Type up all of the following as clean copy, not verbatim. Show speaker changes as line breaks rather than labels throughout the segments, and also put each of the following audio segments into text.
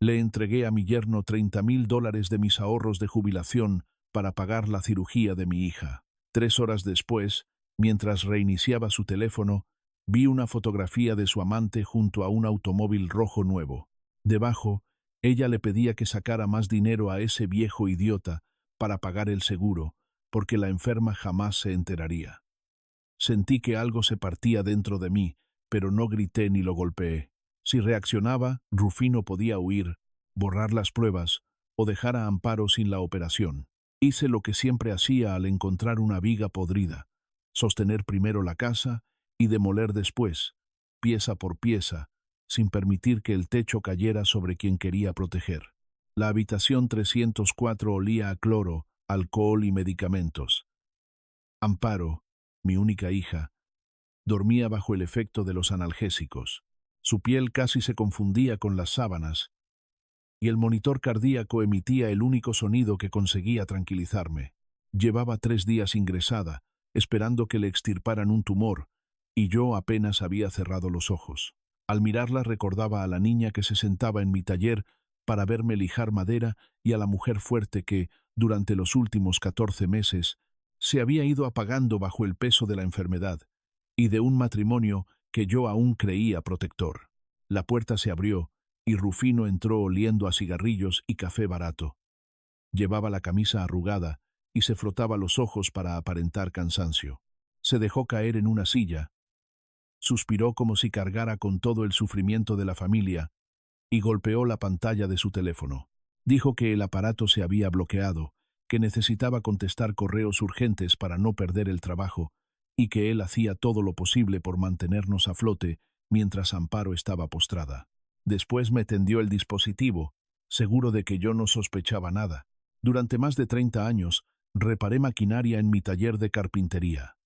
Le entregué a mi yerno $30,000 de mis ahorros de jubilación para pagar la cirugía de mi hija. 3 horas después, mientras reiniciaba su teléfono, vi una fotografía de su amante junto a un automóvil rojo nuevo. Debajo, ella le pedía que sacara más dinero a ese viejo idiota para pagar el seguro, porque la enferma jamás se enteraría. Sentí que algo se partía dentro de mí, pero no grité ni lo golpeé. Si reaccionaba, Rufino podía huir, borrar las pruebas o dejar a Amparo sin la operación. Hice lo que siempre hacía al encontrar una viga podrida: sostener primero la casa y demoler después, pieza por pieza, sin permitir que el techo cayera sobre quien quería proteger. La habitación 304 olía a cloro, alcohol y medicamentos. Amparo, mi única hija, dormía bajo el efecto de los analgésicos. Su piel casi se confundía con las sábanas, y el monitor cardíaco emitía el único sonido que conseguía tranquilizarme. Llevaba 3 días ingresada, esperando que le extirparan un tumor, y yo apenas había cerrado los ojos. Al mirarla recordaba a la niña que se sentaba en mi taller para verme lijar madera y a la mujer fuerte que, durante los últimos 14 meses, se había ido apagando bajo el peso de la enfermedad y de un matrimonio que yo aún creía protector. La puerta se abrió y Rufino entró oliendo a cigarrillos y café barato. Llevaba la camisa arrugada y se frotaba los ojos para aparentar cansancio. Se dejó caer en una silla, suspiró como si cargara con todo el sufrimiento de la familia y golpeó la pantalla de su teléfono. Dijo que el aparato se había bloqueado, que necesitaba contestar correos urgentes para no perder el trabajo y que él hacía todo lo posible por mantenernos a flote mientras Amparo estaba postrada. Después me tendió el dispositivo, seguro de que yo no sospechaba nada. Durante más de 30 años, reparé maquinaria en mi taller de carpintería.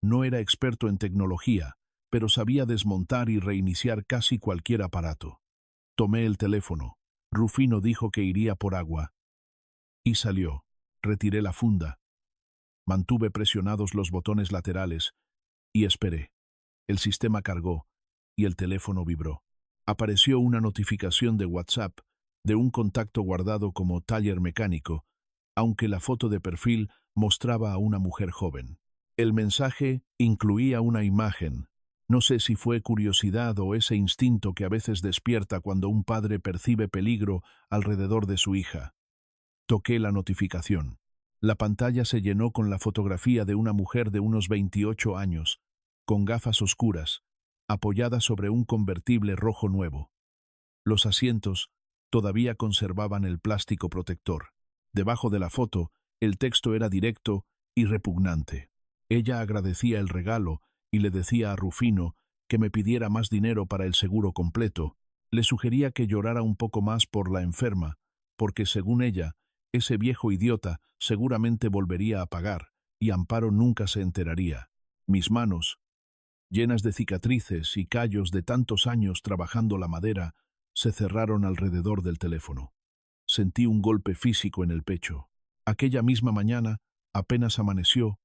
No era experto en tecnología, pero sabía desmontar y reiniciar casi cualquier aparato. Tomé el teléfono. Rufino dijo que iría por agua. Y salió. Retiré la funda. Mantuve presionados los botones laterales y esperé. El sistema cargó y el teléfono vibró. Apareció una notificación de WhatsApp de un contacto guardado como taller mecánico, aunque la foto de perfil mostraba a una mujer joven. El mensaje incluía una imagen. No sé si fue curiosidad o ese instinto que a veces despierta cuando un padre percibe peligro alrededor de su hija. Toqué la notificación. La pantalla se llenó con la fotografía de una mujer de unos 28 años, con gafas oscuras, apoyada sobre un convertible rojo nuevo. Los asientos todavía conservaban el plástico protector. Debajo de la foto, el texto era directo y repugnante. Ella agradecía el regalo y le decía a Rufino que me pidiera más dinero para el seguro completo. Le sugería que llorara un poco más por la enferma, porque según ella, ese viejo idiota seguramente volvería a pagar, y Amparo nunca se enteraría. Mis manos, llenas de cicatrices y callos de tantos años trabajando la madera, se cerraron alrededor del teléfono. Sentí un golpe físico en el pecho. Aquella misma mañana, apenas amaneció,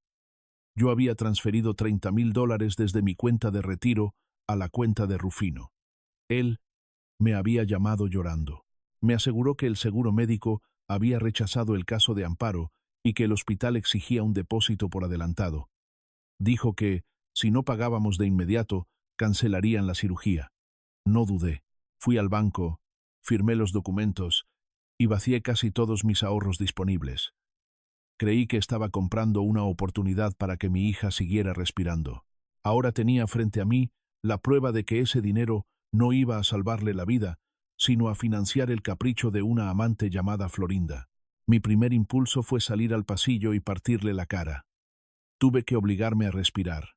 yo había transferido $30,000 desde mi cuenta de retiro a la cuenta de Rufino. Él me había llamado llorando. Me aseguró que el seguro médico había rechazado el caso de Amparo y que el hospital exigía un depósito por adelantado. Dijo que, si no pagábamos de inmediato, cancelarían la cirugía. No dudé. Fui al banco, firmé los documentos y vacié casi todos mis ahorros disponibles. Creí que estaba comprando una oportunidad para que mi hija siguiera respirando. Ahora tenía frente a mí la prueba de que ese dinero no iba a salvarle la vida, sino a financiar el capricho de una amante llamada Florinda. Mi primer impulso fue salir al pasillo y partirle la cara. Tuve que obligarme a respirar.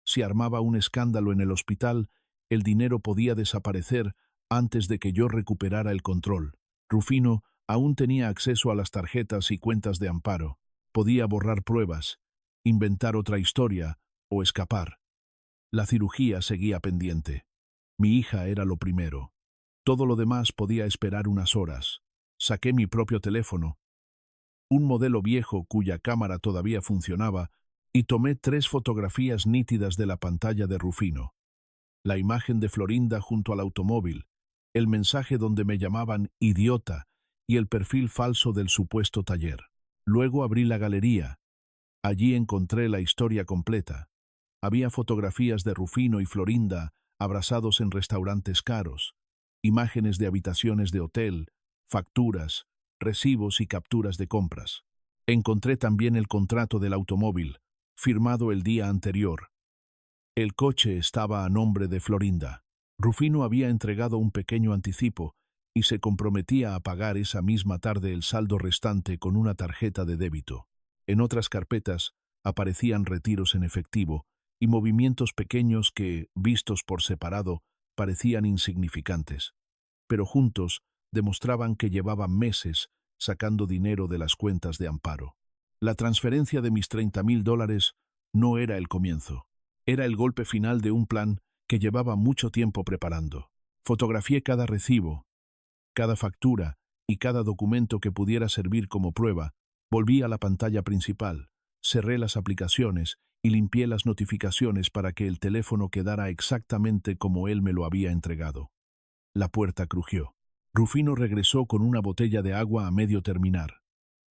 Si armaba un escándalo en el hospital, el dinero podía desaparecer antes de que yo recuperara el control. Rufino aún tenía acceso a las tarjetas y cuentas de Amparo. Podía borrar pruebas, inventar otra historia o escapar. La cirugía seguía pendiente. Mi hija era lo primero. Todo lo demás podía esperar unas horas. Saqué mi propio teléfono, un modelo viejo cuya cámara todavía funcionaba, y tomé 3 fotografías nítidas de la pantalla de Rufino. La imagen de Florinda junto al automóvil, el mensaje donde me llamaban idiota y el perfil falso del supuesto taller. Luego abrí la galería. Allí encontré la historia completa. Había fotografías de Rufino y Florinda abrazados en restaurantes caros, imágenes de habitaciones de hotel, facturas, recibos y capturas de compras. Encontré también el contrato del automóvil, firmado el día anterior. El coche estaba a nombre de Florinda. Rufino había entregado un pequeño anticipo y se comprometía a pagar esa misma tarde el saldo restante con una tarjeta de débito. En otras carpetas aparecían retiros en efectivo y movimientos pequeños que, vistos por separado, parecían insignificantes, pero juntos demostraban que llevaban meses sacando dinero de las cuentas de Amparo. La transferencia de mis $30,000 no era el comienzo, era el golpe final de un plan que llevaba mucho tiempo preparando. Fotografié cada recibo, cada factura y cada documento que pudiera servir como prueba. Volví a la pantalla principal, cerré las aplicaciones y limpié las notificaciones para que el teléfono quedara exactamente como él me lo había entregado. La puerta crujió. Rufino regresó con una botella de agua a medio terminar.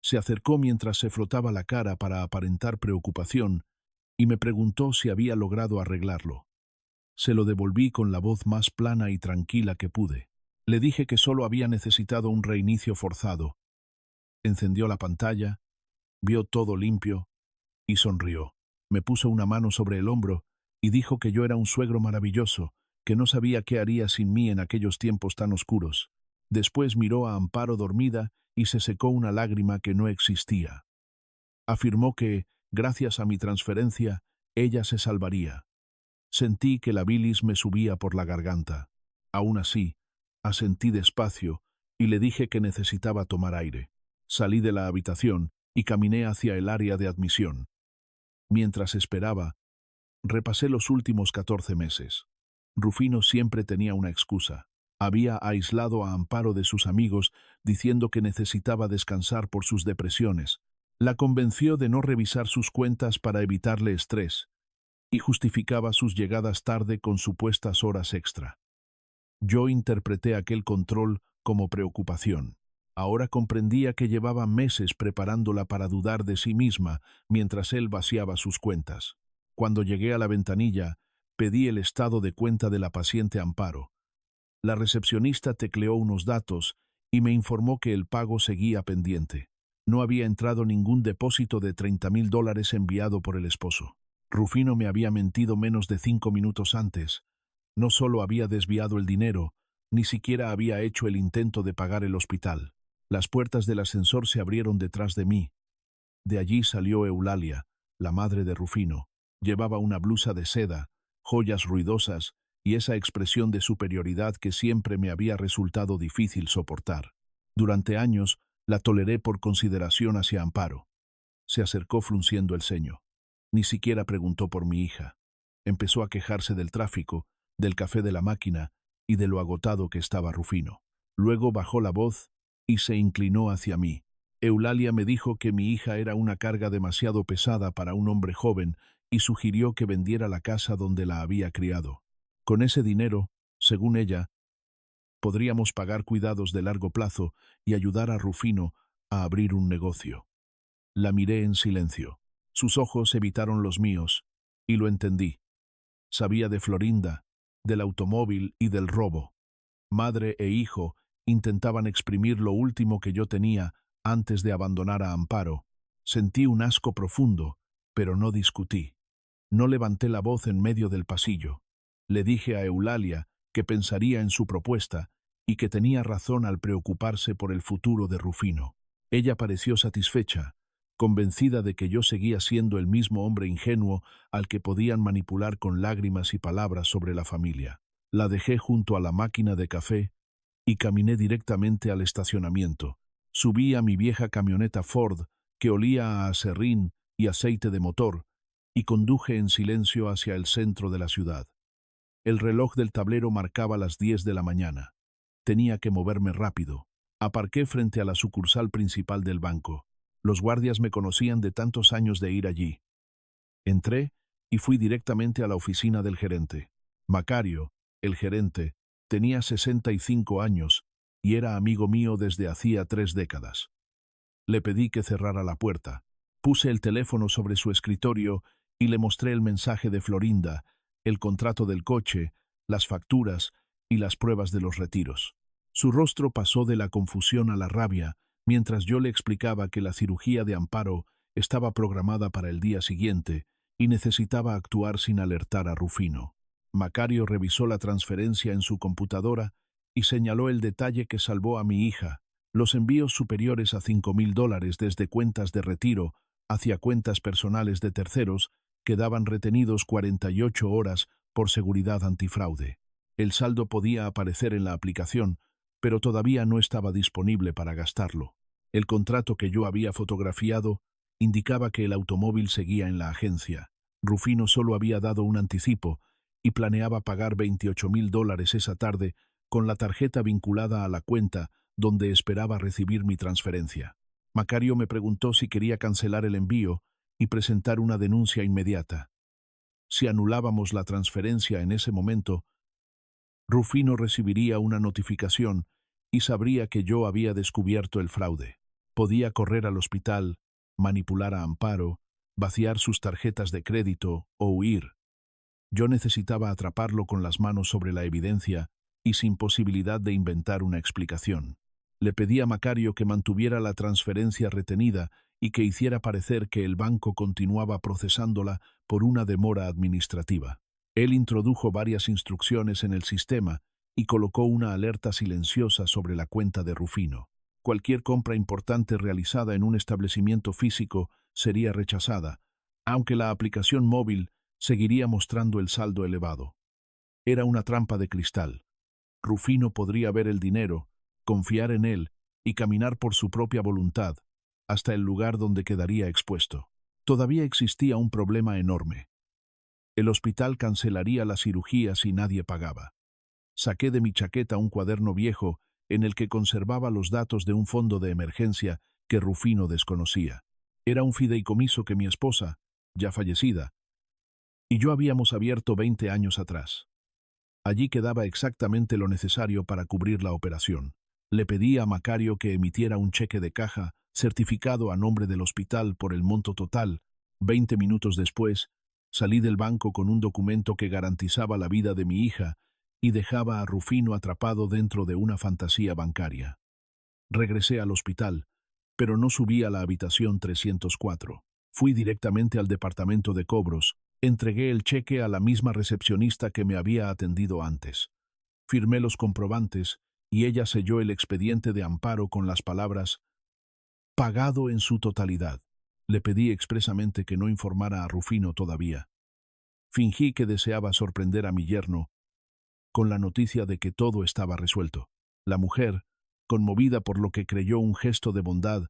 Se acercó mientras se frotaba la cara para aparentar preocupación y me preguntó si había logrado arreglarlo. Se lo devolví con la voz más plana y tranquila que pude. Le dije que solo había necesitado un reinicio forzado. Encendió la pantalla, vio todo limpio y sonrió. Me puso una mano sobre el hombro y dijo que yo era un suegro maravilloso, que no sabía qué haría sin mí en aquellos tiempos tan oscuros. Después miró a Amparo dormida y se secó una lágrima que no existía. Afirmó que, gracias a mi transferencia, ella se salvaría. Sentí que la bilis me subía por la garganta. Aún así, asentí despacio y le dije que necesitaba tomar aire. Salí de la habitación y caminé hacia el área de admisión. Mientras esperaba, repasé los últimos 14 meses. Rufino siempre tenía una excusa. Había aislado a Amparo de sus amigos diciendo que necesitaba descansar por sus depresiones. La convenció de no revisar sus cuentas para evitarle estrés y justificaba sus llegadas tarde con supuestas horas extra. Yo interpreté aquel control como preocupación. Ahora comprendía que llevaba meses preparándola para dudar de sí misma mientras él vaciaba sus cuentas. Cuando llegué a la ventanilla, pedí el estado de cuenta de la paciente Amparo. La recepcionista tecleó unos datos y me informó que el pago seguía pendiente. No había entrado ningún depósito de $30,000 enviado por el esposo. Rufino me había mentido menos de 5 minutos antes. No solo había desviado el dinero, ni siquiera había hecho el intento de pagar el hospital. Las puertas del ascensor se abrieron detrás de mí. De allí salió Eulalia, la madre de Rufino. Llevaba una blusa de seda, joyas ruidosas y esa expresión de superioridad que siempre me había resultado difícil soportar. Durante años la toleré por consideración hacia Amparo. Se acercó frunciendo el ceño. Ni siquiera preguntó por mi hija. Empezó a quejarse del tráfico, del café de la máquina y de lo agotado que estaba Rufino. Luego bajó la voz y se inclinó hacia mí. Eulalia me dijo que mi hija era una carga demasiado pesada para un hombre joven y sugirió que vendiera la casa donde la había criado. Con ese dinero, según ella, podríamos pagar cuidados de largo plazo y ayudar a Rufino a abrir un negocio. La miré en silencio. Sus ojos evitaron los míos, y lo entendí. Sabía de Florinda, del automóvil y del robo. Madre e hijo intentaban exprimir lo último que yo tenía antes de abandonar a Amparo. Sentí un asco profundo, pero no discutí. No levanté la voz en medio del pasillo. Le dije a Eulalia que pensaría en su propuesta y que tenía razón al preocuparse por el futuro de Rufino. Ella pareció satisfecha, convencida de que yo seguía siendo el mismo hombre ingenuo al que podían manipular con lágrimas y palabras sobre la familia. La dejé junto a la máquina de café y caminé directamente al estacionamiento. Subí a mi vieja camioneta Ford, que olía a aserrín y aceite de motor, y conduje en silencio hacia el centro de la ciudad. El reloj del tablero marcaba las 10 de la mañana. Tenía que moverme rápido. Aparqué frente a la sucursal principal del banco. Los guardias me conocían de tantos años de ir allí. Entré y fui directamente a la oficina del gerente. Macario, el gerente, Tenía 65 años y era amigo mío desde hacía 3 décadas. Le pedí que cerrara la puerta. Puse el teléfono sobre su escritorio y le mostré el mensaje de Florinda, el contrato del coche, las facturas y las pruebas de los retiros. Su rostro pasó de la confusión a la rabia mientras yo le explicaba que la cirugía de Amparo estaba programada para el día siguiente y necesitaba actuar sin alertar a Rufino. Macario revisó la transferencia en su computadora y señaló el detalle que salvó a mi hija: los envíos superiores a $5.000 desde cuentas de retiro hacia cuentas personales de terceros quedaban retenidos 48 horas por seguridad antifraude. El saldo podía aparecer en la aplicación, pero todavía no estaba disponible para gastarlo. El contrato que yo había fotografiado indicaba que el automóvil seguía en la agencia. Rufino solo había dado un anticipo y planeaba pagar $28.000 esa tarde con la tarjeta vinculada a la cuenta donde esperaba recibir mi transferencia. Macario me preguntó si quería cancelar el envío y presentar una denuncia inmediata. Si anulábamos la transferencia en ese momento, Rufino recibiría una notificación y sabría que yo había descubierto el fraude. Podía correr al hospital, manipular a Amparo, vaciar sus tarjetas de crédito o huir. Yo necesitaba atraparlo con las manos sobre la evidencia y sin posibilidad de inventar una explicación. Le pedí a Macario que mantuviera la transferencia retenida y que hiciera parecer que el banco continuaba procesándola por una demora administrativa. Él introdujo varias instrucciones en el sistema y colocó una alerta silenciosa sobre la cuenta de Rufino. Cualquier compra importante realizada en un establecimiento físico sería rechazada, aunque la aplicación móvil seguiría mostrando el saldo elevado. Era una trampa de cristal. Rufino podría ver el dinero, confiar en él y caminar por su propia voluntad hasta el lugar donde quedaría expuesto. Todavía existía un problema enorme. El hospital cancelaría la cirugía si nadie pagaba. Saqué de mi chaqueta un cuaderno viejo en el que conservaba los datos de un fondo de emergencia que Rufino desconocía. Era un fideicomiso que mi esposa, ya fallecida, y yo habíamos abierto 20 años atrás. Allí quedaba exactamente lo necesario para cubrir la operación. Le pedí a Macario que emitiera un cheque de caja certificado a nombre del hospital por el monto total. 20 minutos después, salí del banco con un documento que garantizaba la vida de mi hija y dejaba a Rufino atrapado dentro de una fantasía bancaria. Regresé al hospital, pero no subí a la habitación 304. Fui directamente al departamento de cobros. Entregué el cheque a la misma recepcionista que me había atendido antes. Firmé los comprobantes y ella selló el expediente de Amparo con las palabras «pagado en su totalidad». Le pedí expresamente que no informara a Rufino todavía. Fingí que deseaba sorprender a mi yerno con la noticia de que todo estaba resuelto. La mujer, conmovida por lo que creyó un gesto de bondad,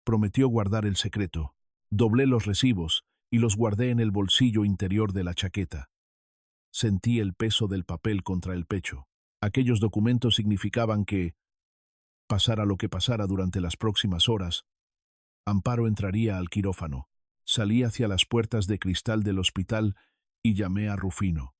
prometió guardar el secreto. Doblé los recibos y los guardé en el bolsillo interior de la chaqueta. Sentí el peso del papel contra el pecho. Aquellos documentos significaban que, pasara lo que pasara durante las próximas horas, Amparo entraría al quirófano. Salí hacia las puertas de cristal del hospital y llamé a Rufino.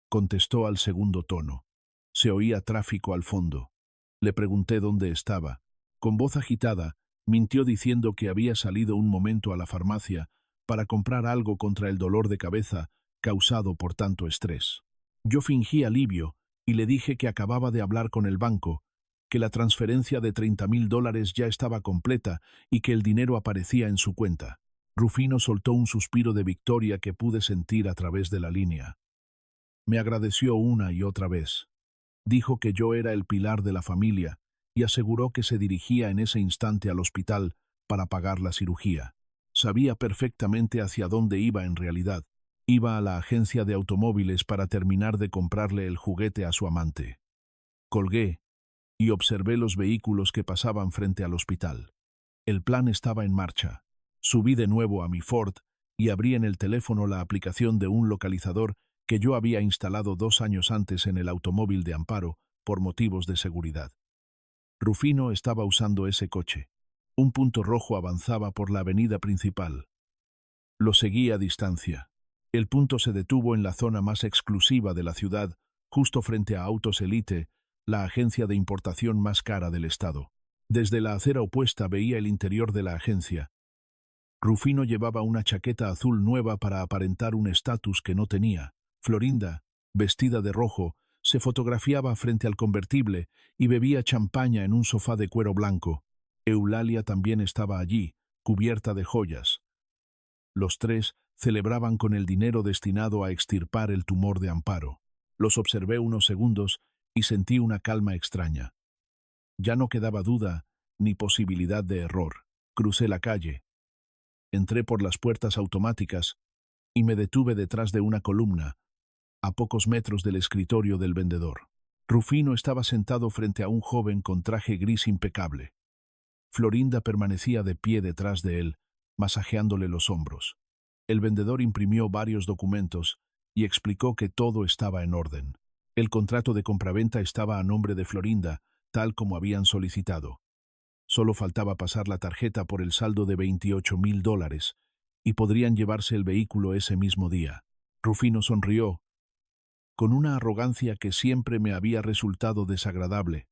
Contestó al segundo tono. Se oía tráfico al fondo. Le pregunté dónde estaba. Con voz agitada, mintió diciendo que había salido un momento a la farmacia para comprar algo contra el dolor de cabeza causado por tanto estrés. Yo fingí alivio y le dije que acababa de hablar con el banco, que la transferencia de $30.000 ya estaba completa y que el dinero aparecía en su cuenta. Rufino soltó un suspiro de victoria que pude sentir a través de la línea. Me agradeció una y otra vez. Dijo que yo era el pilar de la familia y aseguró que se dirigía en ese instante al hospital para pagar la cirugía. Sabía perfectamente hacia dónde iba en realidad. Iba a la agencia de automóviles para terminar de comprarle el juguete a su amante. Colgué y observé los vehículos que pasaban frente al hospital. El plan estaba en marcha. Subí de nuevo a mi Ford y abrí en el teléfono la aplicación de un localizador que yo había instalado 2 años antes en el automóvil de Amparo por motivos de seguridad. Rufino estaba usando ese coche. Un punto rojo avanzaba por la avenida principal. Lo seguí a distancia. El punto se detuvo en la zona más exclusiva de la ciudad, justo frente a Autos Elite, la agencia de importación más cara del estado. Desde la acera opuesta veía el interior de la agencia. Rufino llevaba una chaqueta azul nueva para aparentar un estatus que no tenía. Florinda, vestida de rojo, se fotografiaba frente al convertible y bebía champaña en un sofá de cuero blanco. Eulalia también estaba allí, cubierta de joyas. Los tres celebraban con el dinero destinado a extirpar el tumor de Amparo. Los observé unos segundos y sentí una calma extraña. Ya no quedaba duda ni posibilidad de error. Crucé la calle. Entré por las puertas automáticas y me detuve detrás de una columna, a pocos metros del escritorio del vendedor. Rufino estaba sentado frente a un joven con traje gris impecable. Florinda permanecía de pie detrás de él, masajeándole los hombros. El vendedor imprimió varios documentos y explicó que todo estaba en orden. El contrato de compraventa estaba a nombre de Florinda, tal como habían solicitado. Solo faltaba pasar la tarjeta por el saldo de $28,000 y podrían llevarse el vehículo ese mismo día. Rufino sonrió, con una arrogancia que siempre me había resultado desagradable.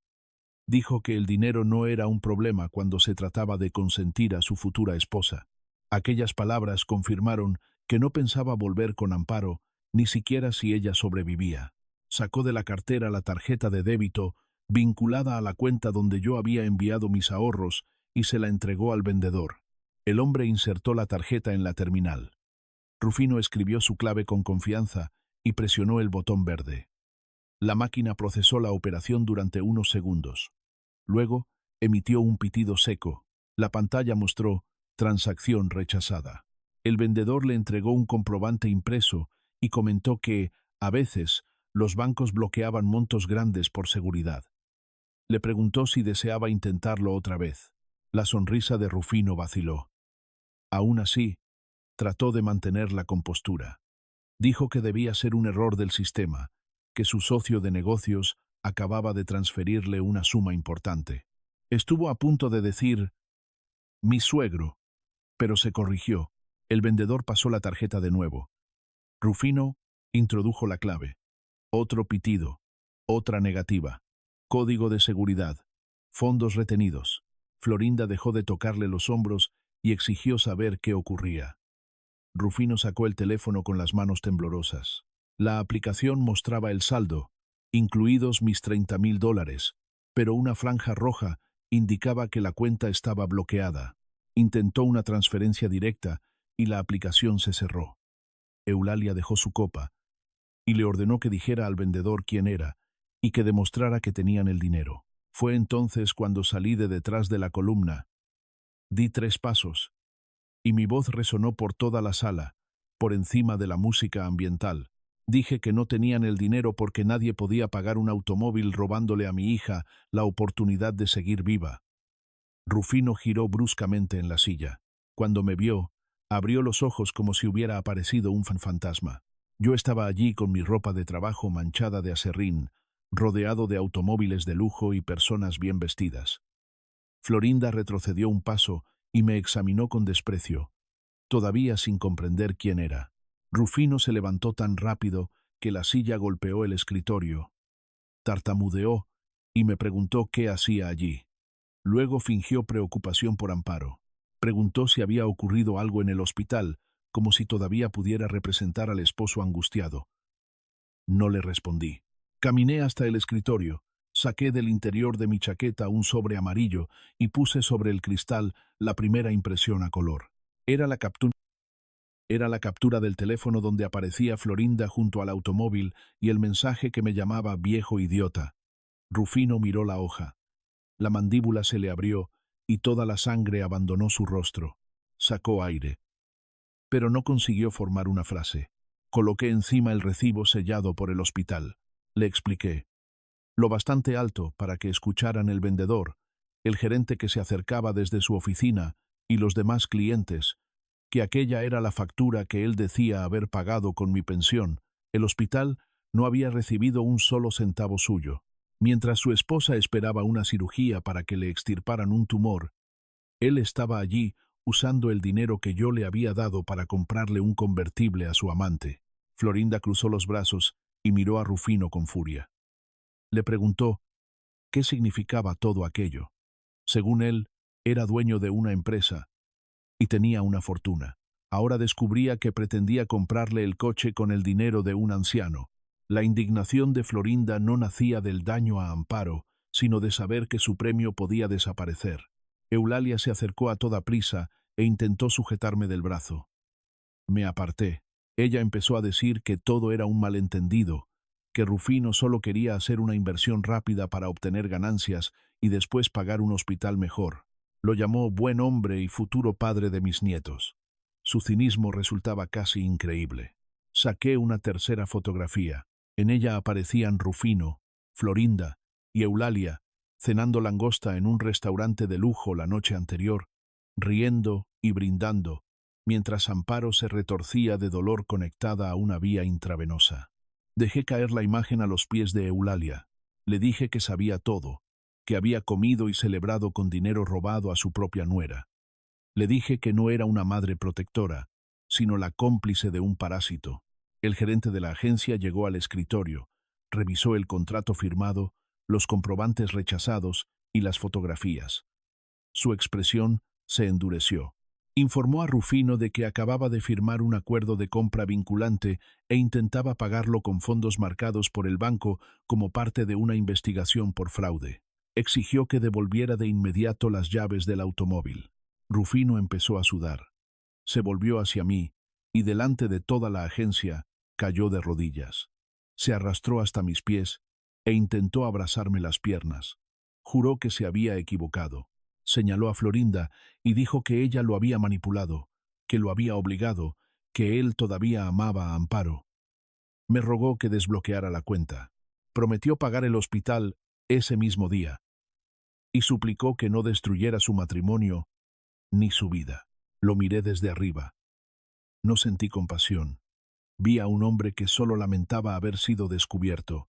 Dijo que el dinero no era un problema cuando se trataba de consentir a su futura esposa. Aquellas palabras confirmaron que no pensaba volver con Amparo, ni siquiera si ella sobrevivía. Sacó de la cartera la tarjeta de débito vinculada a la cuenta donde yo había enviado mis ahorros y se la entregó al vendedor. El hombre insertó la tarjeta en la terminal. Rufino escribió su clave con confianza y presionó el botón verde. La máquina procesó la operación durante unos segundos. Luego, emitió un pitido seco. La pantalla mostró transacción rechazada. El vendedor le entregó un comprobante impreso y comentó que, a veces, los bancos bloqueaban montos grandes por seguridad. Le preguntó si deseaba intentarlo otra vez. La sonrisa de Rufino vaciló. Aún así, trató de mantener la compostura. Dijo que debía ser un error del sistema, que su socio de negocios acababa de transferirle una suma importante. Estuvo a punto de decir «mi suegro», pero se corrigió. El vendedor pasó la tarjeta de nuevo. Rufino introdujo la clave. Otro pitido. Otra negativa. Código de seguridad. Fondos retenidos. Florinda dejó de tocarle los hombros y exigió saber qué ocurría. Rufino sacó el teléfono con las manos temblorosas. La aplicación mostraba el saldo, incluidos mis $30,000, pero una franja roja indicaba que la cuenta estaba bloqueada. Intentó una transferencia directa y la aplicación se cerró. Eulalia dejó su copa y le ordenó que dijera al vendedor quién era y que demostrara que tenían el dinero. Fue entonces cuando salí de detrás de la columna. Di 3 pasos y mi voz resonó por toda la sala, por encima de la música ambiental. Dije que no tenían el dinero porque nadie podía pagar un automóvil robándole a mi hija la oportunidad de seguir viva. Rufino giró bruscamente en la silla. Cuando me vio, abrió los ojos como si hubiera aparecido un fantasma. Yo estaba allí con mi ropa de trabajo manchada de aserrín, rodeado de automóviles de lujo y personas bien vestidas. Florinda retrocedió un paso y me examinó con desprecio, todavía sin comprender quién era. Rufino se levantó tan rápido que la silla golpeó el escritorio. Tartamudeó y me preguntó qué hacía allí. Luego fingió preocupación por Amparo. Preguntó si había ocurrido algo en el hospital, como si todavía pudiera representar al esposo angustiado. No le respondí. Caminé hasta el escritorio, saqué del interior de mi chaqueta un sobre amarillo y puse sobre el cristal la primera impresión a color. Era la captura del teléfono donde aparecía Florinda junto al automóvil y el mensaje que me llamaba viejo idiota. Rufino miró la hoja. La mandíbula se le abrió y toda la sangre abandonó su rostro. Sacó aire. Pero no consiguió formar una frase. Coloqué encima el recibo sellado por el hospital. Le expliqué. Lo bastante alto para que escucharan el vendedor, el gerente que se acercaba desde su oficina y los demás clientes, que aquella era la factura que él decía haber pagado con mi pensión. El hospital no había recibido un solo centavo suyo. Mientras su esposa esperaba una cirugía para que le extirparan un tumor, él estaba allí usando el dinero que yo le había dado para comprarle un convertible a su amante. Florinda cruzó los brazos y miró a Rufino con furia. Le preguntó qué significaba todo aquello. Según él, era dueño de una empresa y tenía una fortuna. Ahora descubría que pretendía comprarle el coche con el dinero de un anciano. La indignación de Florinda no nacía del daño a Amparo, sino de saber que su premio podía desaparecer. Eulalia se acercó a toda prisa e intentó sujetarme del brazo. Me aparté. Ella empezó a decir que todo era un malentendido, que Rufino solo quería hacer una inversión rápida para obtener ganancias y después pagar un hospital mejor. Lo llamó buen hombre y futuro padre de mis nietos. Su cinismo resultaba casi increíble. Saqué una tercera fotografía. En ella aparecían Rufino, Florinda y Eulalia, cenando langosta en un restaurante de lujo la noche anterior, riendo y brindando, mientras Amparo se retorcía de dolor conectada a una vía intravenosa. Dejé caer la imagen a los pies de Eulalia. Le dije que sabía todo, que había comido y celebrado con dinero robado a su propia nuera. Le dije que no era una madre protectora, sino la cómplice de un parásito. El gerente de la agencia llegó al escritorio, revisó el contrato firmado, los comprobantes rechazados y las fotografías. Su expresión se endureció. Informó a Rufino de que acababa de firmar un acuerdo de compra vinculante e intentaba pagarlo con fondos marcados por el banco como parte de una investigación por fraude. Exigió que devolviera de inmediato las llaves del automóvil. Rufino empezó a sudar. Se volvió hacia mí y delante de toda la agencia cayó de rodillas. Se arrastró hasta mis pies e intentó abrazarme las piernas. Juró que se había equivocado. Señaló a Florinda y dijo que ella lo había manipulado, que lo había obligado, que él todavía amaba a Amparo. Me rogó que desbloqueara la cuenta. Prometió pagar el hospital ese mismo día y suplicó que no destruyera su matrimonio ni su vida. Lo miré desde arriba. No sentí compasión. Vi a un hombre que solo lamentaba haber sido descubierto.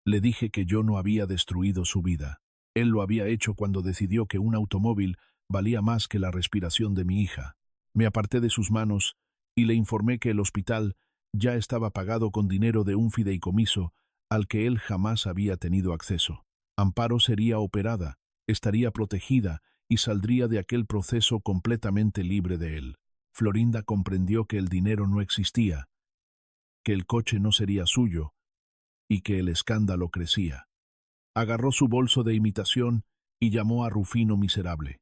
Le dije que yo no había destruido su vida. Él lo había hecho cuando decidió que un automóvil valía más que la respiración de mi hija. Me aparté de sus manos y le informé que el hospital ya estaba pagado con dinero de un fideicomiso al que él jamás había tenido acceso. Amparo sería operada, estaría protegida y saldría de aquel proceso completamente libre de él. Florinda comprendió que el dinero no existía, que el coche no sería suyo y que el escándalo crecía. Agarró su bolso de imitación y llamó a Rufino miserable.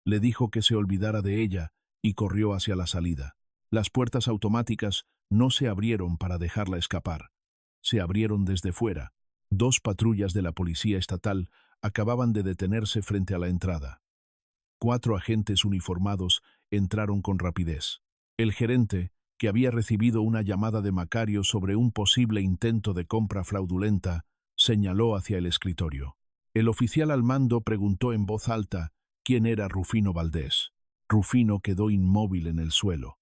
Le dijo que se olvidara de ella y corrió hacia la salida. Las puertas automáticas no se abrieron para dejarla escapar. Se abrieron desde fuera. 2 patrullas de la policía estatal acababan de detenerse frente a la entrada. 4 agentes uniformados entraron con rapidez. El gerente, que había recibido una llamada de Macario sobre un posible intento de compra fraudulenta, señaló hacia el escritorio. El oficial al mando preguntó en voz alta quién era Rufino Valdés. Rufino quedó inmóvil en el suelo.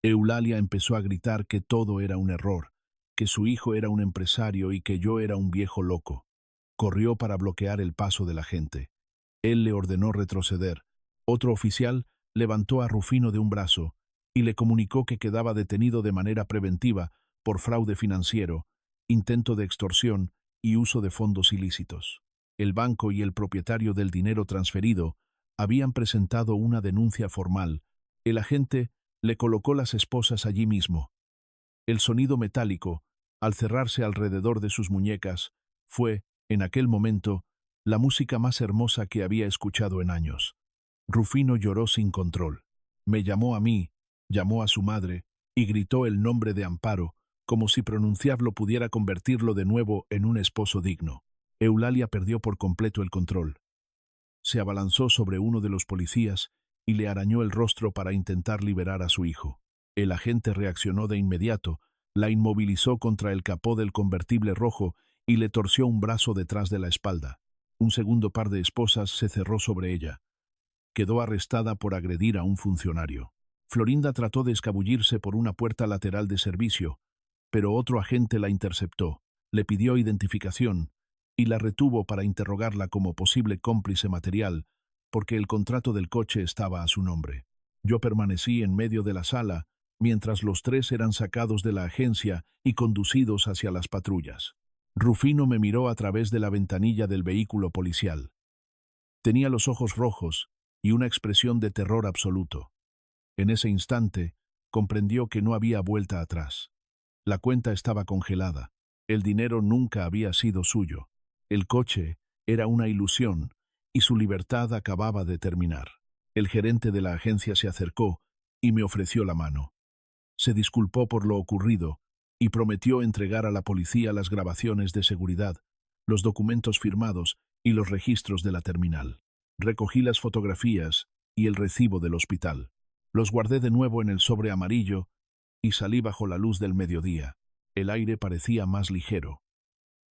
Eulalia empezó a gritar que todo era un error, que su hijo era un empresario y que yo era un viejo loco. Corrió para bloquear el paso de la gente. Él le ordenó retroceder. Otro oficial levantó a Rufino de un brazo y le comunicó que quedaba detenido de manera preventiva por fraude financiero, intento de extorsión y uso de fondos ilícitos. El banco y el propietario del dinero transferido habían presentado una denuncia formal. El agente le colocó las esposas allí mismo. El sonido metálico, al cerrarse alrededor de sus muñecas, fue, en aquel momento, la música más hermosa que había escuchado en años. Rufino lloró sin control. Me llamó a mí, llamó a su madre y gritó el nombre de Amparo, como si pronunciarlo pudiera convertirlo de nuevo en un esposo digno. Eulalia perdió por completo el control. Se abalanzó sobre uno de los policías y le arañó el rostro para intentar liberar a su hijo. El agente reaccionó de inmediato, la inmovilizó contra el capó del convertible rojo y le torció un brazo detrás de la espalda. Un segundo par de esposas se cerró sobre ella. Quedó arrestada por agredir a un funcionario. Florinda trató de escabullirse por una puerta lateral de servicio, pero otro agente la interceptó, le pidió identificación y la retuvo para interrogarla como posible cómplice material, porque el contrato del coche estaba a su nombre. Yo permanecí en medio de la sala, mientras los tres eran sacados de la agencia y conducidos hacia las patrullas. Rufino me miró a través de la ventanilla del vehículo policial. Tenía los ojos rojos y una expresión de terror absoluto. En ese instante, comprendió que no había vuelta atrás. La cuenta estaba congelada. El dinero nunca había sido suyo. El coche era una ilusión y su libertad acababa de terminar. El gerente de la agencia se acercó y me ofreció la mano. Se disculpó por lo ocurrido y prometió entregar a la policía las grabaciones de seguridad, los documentos firmados y los registros de la terminal. Recogí las fotografías y el recibo del hospital. Los guardé de nuevo en el sobre amarillo y salí bajo la luz del mediodía. El aire parecía más ligero.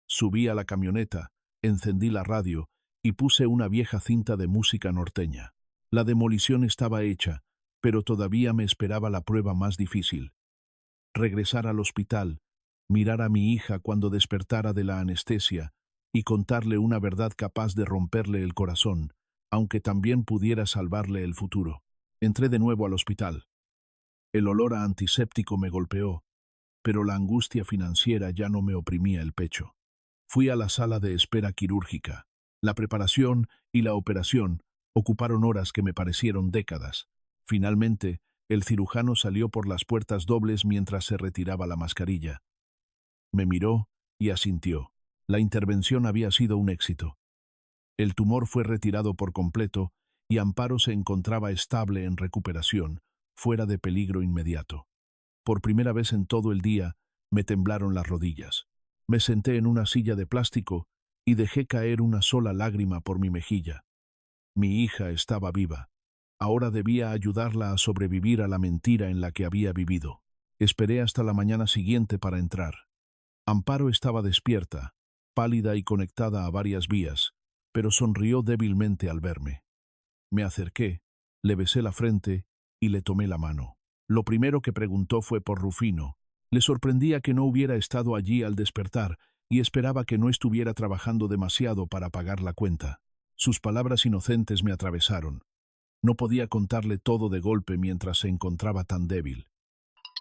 Subí a la camioneta, encendí la radio y puse una vieja cinta de música norteña. La demolición estaba hecha, pero todavía me esperaba la prueba más difícil. Regresar al hospital, mirar a mi hija cuando despertara de la anestesia y contarle una verdad capaz de romperle el corazón, aunque también pudiera salvarle el futuro. Entré de nuevo al hospital. El olor a antiséptico me golpeó, pero la angustia financiera ya no me oprimía el pecho. Fui a la sala de espera quirúrgica. La preparación y la operación ocuparon horas que me parecieron décadas. Finalmente, el cirujano salió por las puertas dobles mientras se retiraba la mascarilla. Me miró y asintió. La intervención había sido un éxito. El tumor fue retirado por completo y Amparo se encontraba estable en recuperación, fuera de peligro inmediato. Por primera vez en todo el día, me temblaron las rodillas. Me senté en una silla de plástico y dejé caer una sola lágrima por mi mejilla. Mi hija estaba viva. Ahora debía ayudarla a sobrevivir a la mentira en la que había vivido. Esperé hasta la mañana siguiente para entrar. Amparo estaba despierta, pálida y conectada a varias vías, pero sonrió débilmente al verme. Me acerqué, le besé la frente y le tomé la mano. Lo primero que preguntó fue por Rufino. Le sorprendía que no hubiera estado allí al despertar y esperaba que no estuviera trabajando demasiado para pagar la cuenta. Sus palabras inocentes me atravesaron. No podía contarle todo de golpe mientras se encontraba tan débil.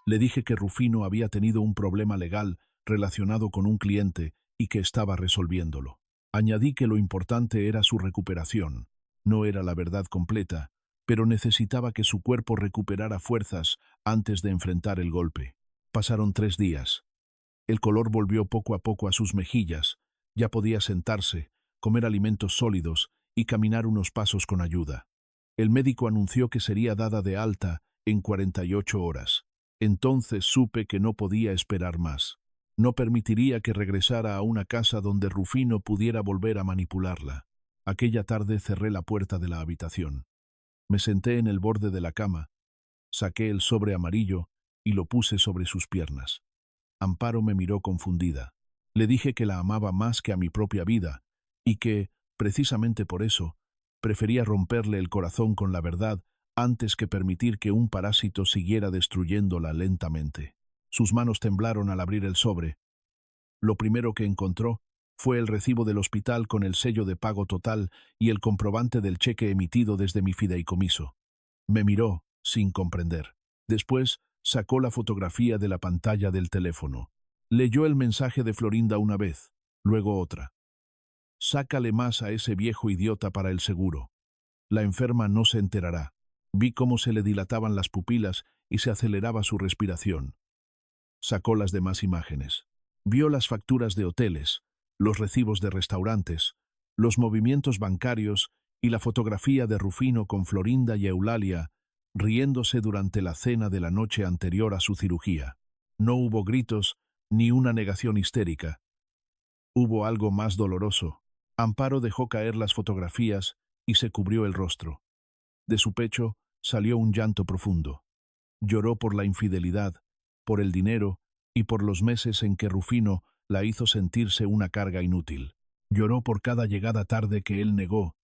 Le dije que Rufino había tenido un problema legal relacionado con un cliente y que estaba resolviéndolo. Añadí que lo importante era su recuperación. No era la verdad completa, pero necesitaba que su cuerpo recuperara fuerzas antes de enfrentar el golpe. Pasaron 3 días. El color volvió poco a poco a sus mejillas. Ya podía sentarse, comer alimentos sólidos y caminar unos pasos con ayuda. El médico anunció que sería dada de alta en 48 horas. Entonces supe que no podía esperar más. No permitiría que regresara a una casa donde Rufino pudiera volver a manipularla. Aquella tarde cerré la puerta de la habitación. Me senté en el borde de la cama, saqué el sobre amarillo y lo puse sobre sus piernas. Amparo me miró confundida. Le dije que la amaba más que a mi propia vida y que, precisamente por eso, prefería romperle el corazón con la verdad antes que permitir que un parásito siguiera destruyéndola lentamente. Sus manos temblaron al abrir el sobre. Lo primero que encontró fue el recibo del hospital con el sello de pago total y el comprobante del cheque emitido desde mi fideicomiso. Me miró, sin comprender. Después, sacó la fotografía de la pantalla del teléfono. Leyó el mensaje de Florinda una vez, luego otra. Sácale más a ese viejo idiota para el seguro. La enferma no se enterará. Vi cómo se le dilataban las pupilas y se aceleraba su respiración. Sacó las demás imágenes. Vio las facturas de hoteles, los recibos de restaurantes, los movimientos bancarios y la fotografía de Rufino con Florinda y Eulalia riéndose durante la cena de la noche anterior a su cirugía. No hubo gritos ni una negación histérica. Hubo algo más doloroso. Amparo dejó caer las fotografías y se cubrió el rostro. De su pecho salió un llanto profundo. Lloró por la infidelidad, por el dinero y por los meses en que Rufino la hizo sentirse una carga inútil. Lloró por cada llegada tarde que él negó,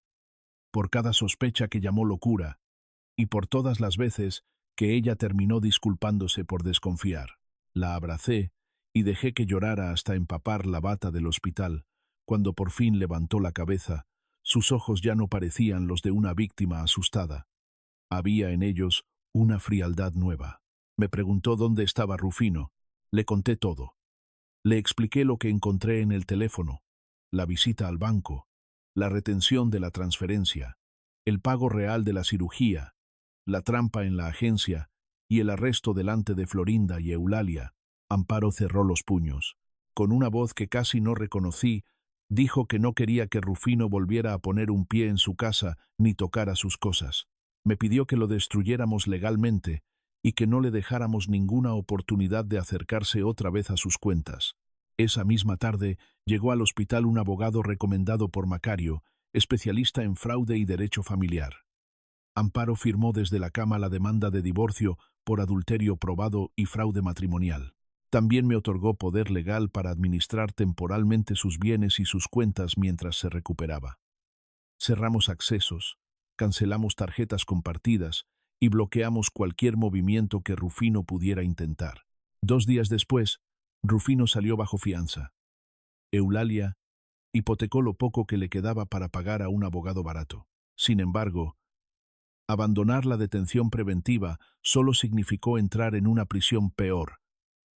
por cada sospecha que llamó locura, y por todas las veces que ella terminó disculpándose por desconfiar. La abracé y dejé que llorara hasta empapar la bata del hospital. Cuando por fin levantó la cabeza, sus ojos ya no parecían los de una víctima asustada. Había en ellos una frialdad nueva. Me preguntó dónde estaba Rufino. Le conté todo. Le expliqué lo que encontré en el teléfono, la visita al banco, la retención de la transferencia, el pago real de la cirugía, la trampa en la agencia y el arresto delante de Florinda y Eulalia. Amparo cerró los puños. Con una voz que casi no reconocí, dijo que no quería que Rufino volviera a poner un pie en su casa ni tocara sus cosas. Me pidió que lo destruyéramos legalmente y que no le dejáramos ninguna oportunidad de acercarse otra vez a sus cuentas. Esa misma tarde llegó al hospital un abogado recomendado por Macario, especialista en fraude y derecho familiar. Amparo firmó desde la cama la demanda de divorcio por adulterio probado y fraude matrimonial. También me otorgó poder legal para administrar temporalmente sus bienes y sus cuentas mientras se recuperaba. Cerramos accesos, cancelamos tarjetas compartidas y bloqueamos cualquier movimiento que Rufino pudiera intentar. 2 días después, Rufino salió bajo fianza. Eulalia hipotecó lo poco que le quedaba para pagar a un abogado barato. Sin embargo, abandonar la detención preventiva solo significó entrar en una prisión peor.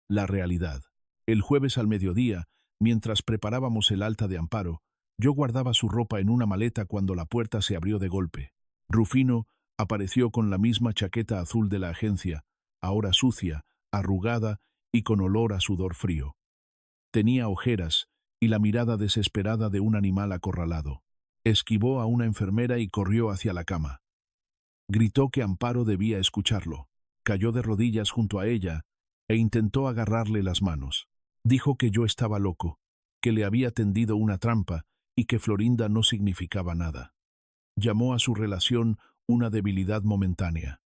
La realidad. El jueves al mediodía, mientras preparábamos el alta de Amparo, yo guardaba su ropa en una maleta cuando la puerta se abrió de golpe. Rufino apareció con la misma chaqueta azul de la agencia, ahora sucia, arrugada y con olor a sudor frío. Tenía ojeras y la mirada desesperada de un animal acorralado. Esquivó a una enfermera y corrió hacia la cama. Gritó que Amparo debía escucharlo. Cayó de rodillas junto a ella e intentó agarrarle las manos. Dijo que yo estaba loco, que le había tendido una trampa y que Florinda no significaba nada. Llamó a su relación una debilidad momentánea.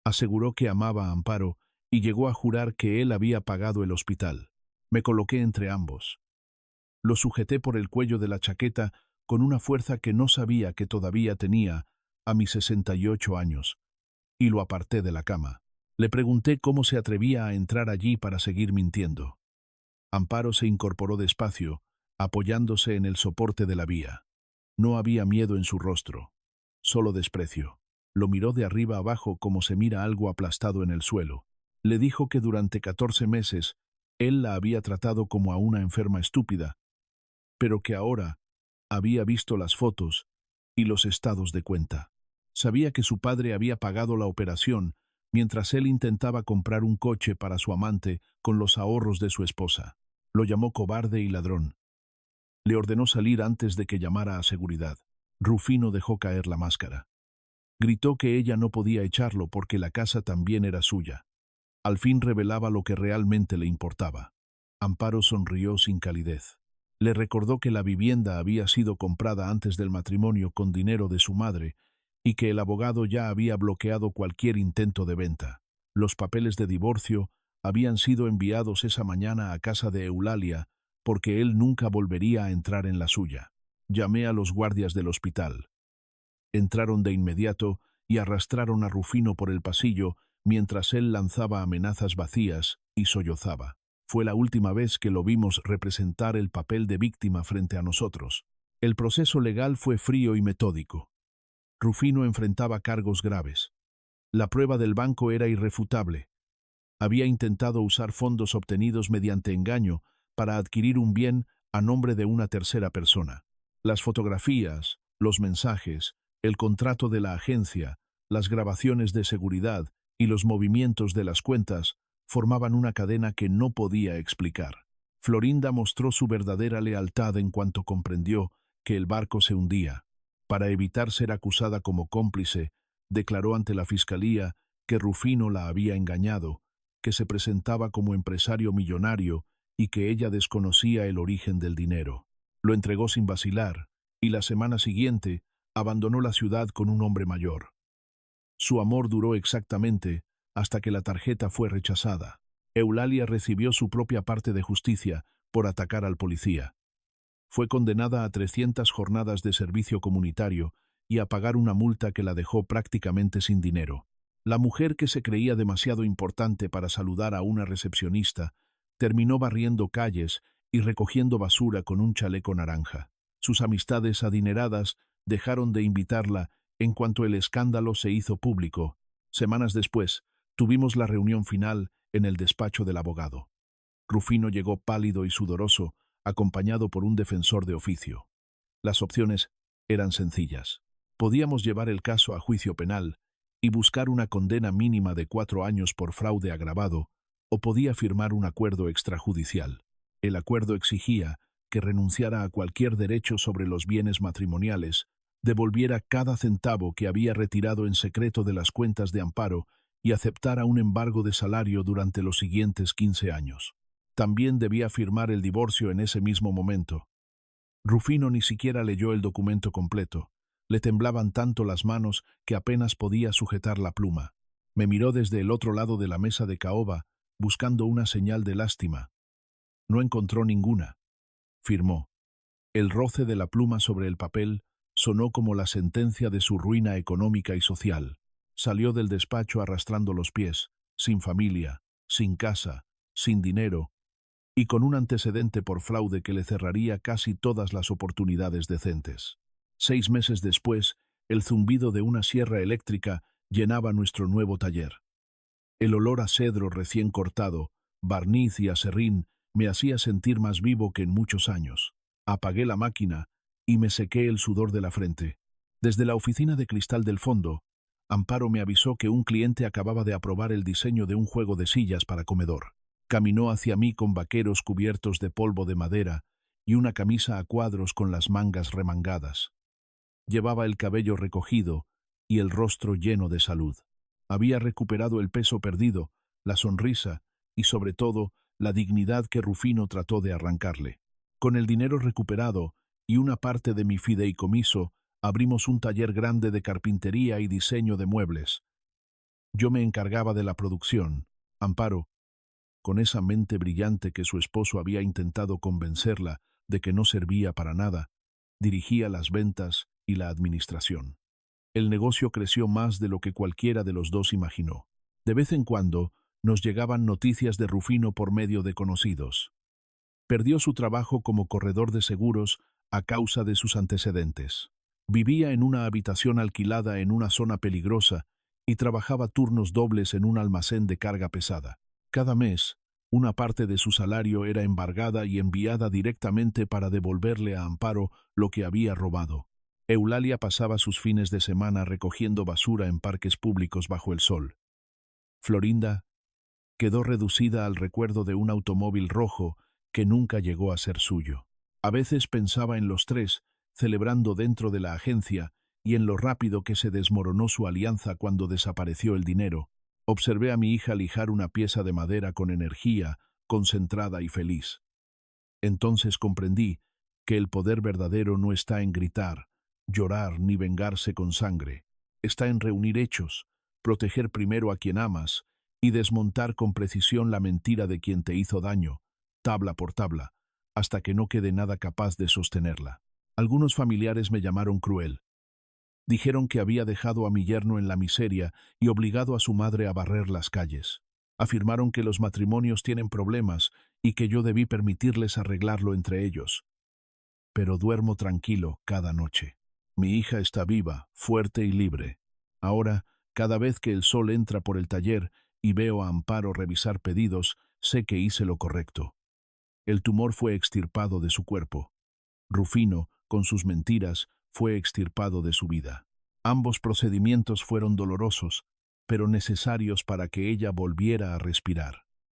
Aseguró que amaba a Amparo y llegó a jurar que él había pagado el hospital. Me coloqué entre ambos. Lo sujeté por el cuello de la chaqueta con una fuerza que no sabía que todavía tenía a mis 68 años, y lo aparté de la cama. Le pregunté cómo se atrevía a entrar allí para seguir mintiendo. Amparo se incorporó despacio, apoyándose en el soporte de la vía. No había miedo en su rostro, solo desprecio. Lo miró de arriba abajo como se mira algo aplastado en el suelo. Le dijo que durante 14 meses él la había tratado como a una enferma estúpida, pero que ahora había visto las fotos y los estados de cuenta. Sabía que su padre había pagado la operación mientras él intentaba comprar un coche para su amante con los ahorros de su esposa. Lo llamó cobarde y ladrón. Le ordenó salir antes de que llamara a seguridad. Rufino dejó caer la máscara. Gritó que ella no podía echarlo porque la casa también era suya. Al fin revelaba lo que realmente le importaba. Amparo sonrió sin calidez. Le recordó que la vivienda había sido comprada antes del matrimonio con dinero de su madre y que el abogado ya había bloqueado cualquier intento de venta. Los papeles de divorcio habían sido enviados esa mañana a casa de Eulalia porque él nunca volvería a entrar en la suya. Llamé a los guardias del hospital. Entraron de inmediato y arrastraron a Rufino por el pasillo mientras él lanzaba amenazas vacías y sollozaba. Fue la última vez que lo vimos representar el papel de víctima frente a nosotros. El proceso legal fue frío y metódico. Rufino enfrentaba cargos graves. La prueba del banco era irrefutable. Había intentado usar fondos obtenidos mediante engaño para adquirir un bien a nombre de una tercera persona. Las fotografías, los mensajes, el contrato de la agencia, las grabaciones de seguridad y los movimientos de las cuentas formaban una cadena que no podía explicar. Florinda mostró su verdadera lealtad en cuanto comprendió que el barco se hundía. Para evitar ser acusada como cómplice, declaró ante la fiscalía que Rufino la había engañado, que se presentaba como empresario millonario y que ella desconocía el origen del dinero. Lo entregó sin vacilar, y la semana siguiente abandonó la ciudad con un hombre mayor. Su amor duró exactamente hasta que la tarjeta fue rechazada. Eulalia recibió su propia parte de justicia por atacar al policía. Fue condenada a 300 jornadas de servicio comunitario y a pagar una multa que la dejó prácticamente sin dinero. La mujer, que se creía demasiado importante para saludar a una recepcionista, terminó barriendo calles y recogiendo basura con un chaleco naranja. Sus amistades adineradas dejaron de invitarla en cuanto el escándalo se hizo público. Semanas después, Tuvimos la reunión final en el despacho del abogado. Rufino llegó pálido y sudoroso, acompañado por un defensor de oficio. Las opciones eran sencillas. Podíamos llevar el caso a juicio penal y buscar una condena mínima de 4 años por fraude agravado, o podía firmar un acuerdo extrajudicial. El acuerdo exigía que renunciara a cualquier derecho sobre los bienes matrimoniales, devolviera cada centavo que había retirado en secreto de las cuentas de Amparo y aceptara un embargo de salario durante los siguientes 15 años. También debía firmar el divorcio en ese mismo momento. Rufino ni siquiera leyó el documento completo. Le temblaban tanto las manos que apenas podía sujetar la pluma. Me miró desde el otro lado de la mesa de caoba, buscando una señal de lástima. No encontró ninguna. Firmó. El roce de la pluma sobre el papel sonó como la sentencia de su ruina económica y social. Salió del despacho arrastrando los pies, sin familia, sin casa, sin dinero, y con un antecedente por fraude que le cerraría casi todas las oportunidades decentes. 6 meses después, el zumbido de una sierra eléctrica llenaba nuestro nuevo taller. El olor a cedro recién cortado, barniz y aserrín me hacía sentir más vivo que en muchos años. Apagué la máquina y me sequé el sudor de la frente. Desde la oficina de cristal del fondo, Amparo me avisó que un cliente acababa de aprobar el diseño de un juego de sillas para comedor. Caminó hacia mí con vaqueros cubiertos de polvo de madera y una camisa a cuadros con las mangas remangadas. Llevaba el cabello recogido y el rostro lleno de salud. Había recuperado el peso perdido, la sonrisa y, sobre todo, la dignidad que Rufino trató de arrancarle. Con el dinero recuperado y una parte de mi fideicomiso, abrimos un taller grande de carpintería y diseño de muebles. Yo me encargaba de la producción. Amparo, con esa mente brillante que su esposo había intentado convencerla de que no servía para nada, dirigía las ventas y la administración. El negocio creció más de lo que cualquiera de los dos imaginó. De vez en cuando nos llegaban noticias de Rufino por medio de conocidos. Perdió su trabajo como corredor de seguros a causa de sus antecedentes. Vivía en una habitación alquilada en una zona peligrosa y trabajaba turnos dobles en un almacén de carga pesada. Cada mes, una parte de su salario era embargada y enviada directamente para devolverle a Amparo lo que había robado. Eulalia pasaba sus fines de semana recogiendo basura en parques públicos bajo el sol. Florinda quedó reducida al recuerdo de un automóvil rojo que nunca llegó a ser suyo. A veces pensaba en los tres, celebrando dentro de la agencia, y en lo rápido que se desmoronó su alianza cuando desapareció el dinero. Observé a mi hija lijar una pieza de madera con energía, concentrada y feliz. Entonces comprendí que el poder verdadero no está en gritar, llorar ni vengarse con sangre. Está en reunir hechos, proteger primero a quien amas y desmontar con precisión la mentira de quien te hizo daño, tabla por tabla, hasta que no quede nada capaz de sostenerla. Algunos familiares me llamaron cruel. Dijeron que había dejado a mi yerno en la miseria y obligado a su madre a barrer las calles. Afirmaron que los matrimonios tienen problemas y que yo debí permitirles arreglarlo entre ellos. Pero duermo tranquilo cada noche. Mi hija está viva, fuerte y libre. Ahora, cada vez que el sol entra por el taller y veo a Amparo revisar pedidos, sé que hice lo correcto. El tumor fue extirpado de su cuerpo. Rufino, con sus mentiras, fue extirpado de su vida. Ambos procedimientos fueron dolorosos, pero necesarios para que ella volviera a respirar.